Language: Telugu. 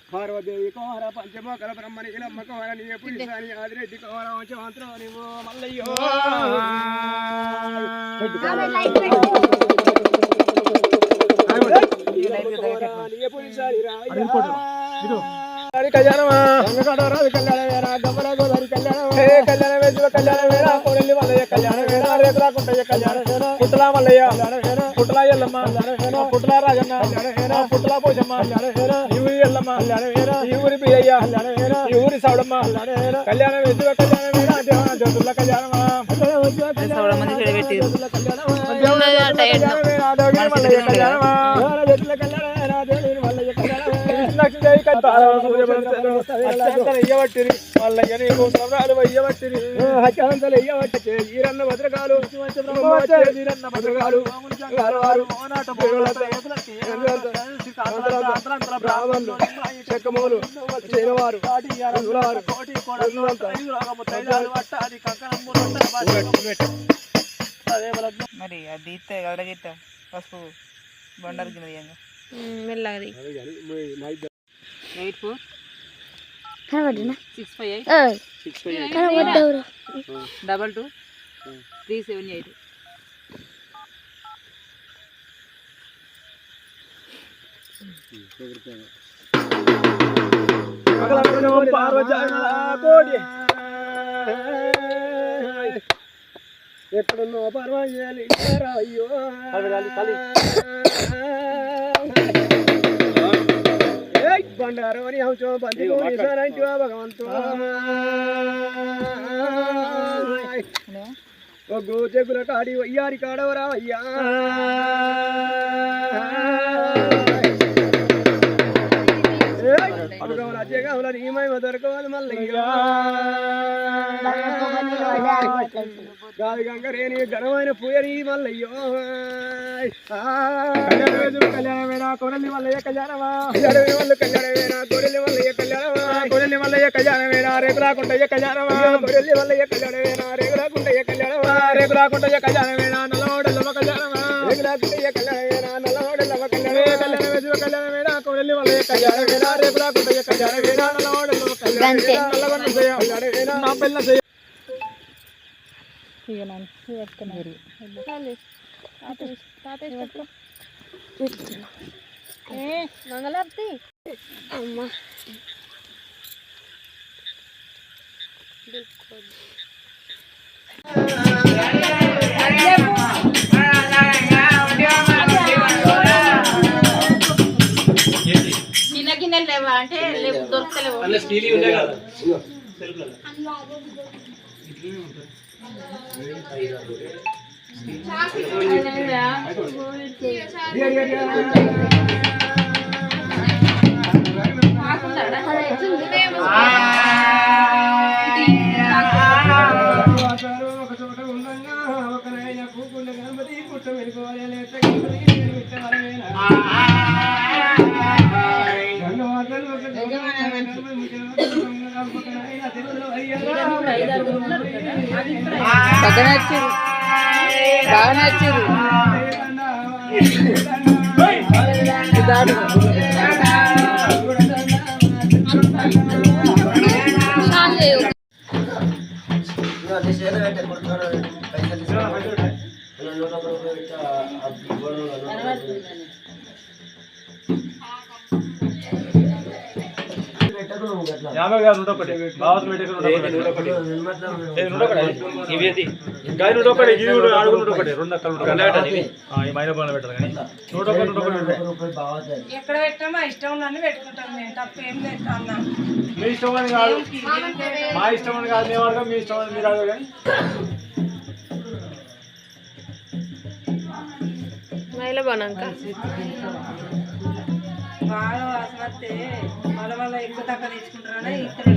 పార్వదేవి కుమార పంచమోకల బ్రహ్మని ఇలమ్మ కుమార నీ పులిసాని ఆదిరెడ్డి కుమార వంశమంత్రం నీవు మల్లయ్యో కళ్యాణమా కళ్యాణ గమల గోదారి కళ్యాణ వేసువ కళ్యాణ వేరా కోడల్లి మల్లయ్య కళ్యాణ వేరా రేకులాకుంటయ్య కళ్యాణ వేరా పుట్టలా మల్లయ్య పుట్టలా ఎల్లమ్మ పుట్టలా రాజన్న పుట్టలా పోషమ్మ ఈ ఊరి ఎల్లమ్మ ఈ ఊరి బియ్య ఈ ఊరి సౌడమ్మ కళ్యాణ వేసువ కళ్యాణ వేరా జ్యోతుల కళ్యాణమా ఈరన్న భద్రకాలు బ్రాహ్మణులు చెక్కమూలు చేనవారు మరి అది ఇస్తే గడగిట్ట పసుపు బండారు కింద మెల్లది 8465222378 ఎక్కడున్నో పర్వాలేదు అయ్యో బండారం అని హంసో బంతి భగవంతుడు ఒగ్గు చెగుల కాడి వయ్యారి కాడవరా అయ్యా అడుగవల నీమై దొరకవాలి మల్లయ్యా గాది గంగరేని ఘనమైన పూయని మల్లయ్యో కళ్యాణమేనా కొడలి మల్లయ్య కళ్యాణమా కళ్యాణమేనా కొడలి మల్లయ్య కళ్యాణమా కొడలి మల్లయ్య కళ్యాణమేనా రేగులాకుంటయ్య కళ్యాణమా కొడలి మల్లయ్య కళ్యాణమేనా రేగులాకుంటయ్య కళ్యాణమా రేగులాకుంటయ్య కళ్యాణమేనా నల్లవాడల్లవ కళ్యాణమా రేగులాకుంటయ్య కళ్యాణమేనా నల్లవాడల్లవ కళ్యాణమేనా కొడలి మల్లయ్య కళ్యాణమేనా రేగులాకుంటయ్య కళ్యాణమేనా నల్లవాడల్లవ కళ్యాణమేనా నా పిల్ల మంగళారతి అమ్మా చిన్న గిన్నెలు లేవా అంటే దొరకలేవు బాగా నచ్చారు యాభై గారు 101 బావత్ మీటర్ 101 ఇవి గాయ 101 ఇది అడుగు 101 రెండు అక్కలు ఈ మైనా బోన పెట్టాలి కానీ 101 ఎక్కడ పెట్టామో ఇష్టం ఉన్నన్ని పెట్టుకుంటాం మేము తప్పేం లేదు అన్న మీ ఇష్టం అని కాదు మా ఇష్టం అని కాదు మీ వర్గం మీ ఇష్టం అని మీరు అడగ కానీ మైల బోనంక బాగా వాసన వస్తే మళ్ళీ ఎక్కువ తక్కువ తెచ్చుకుంటారా ఇక్కడ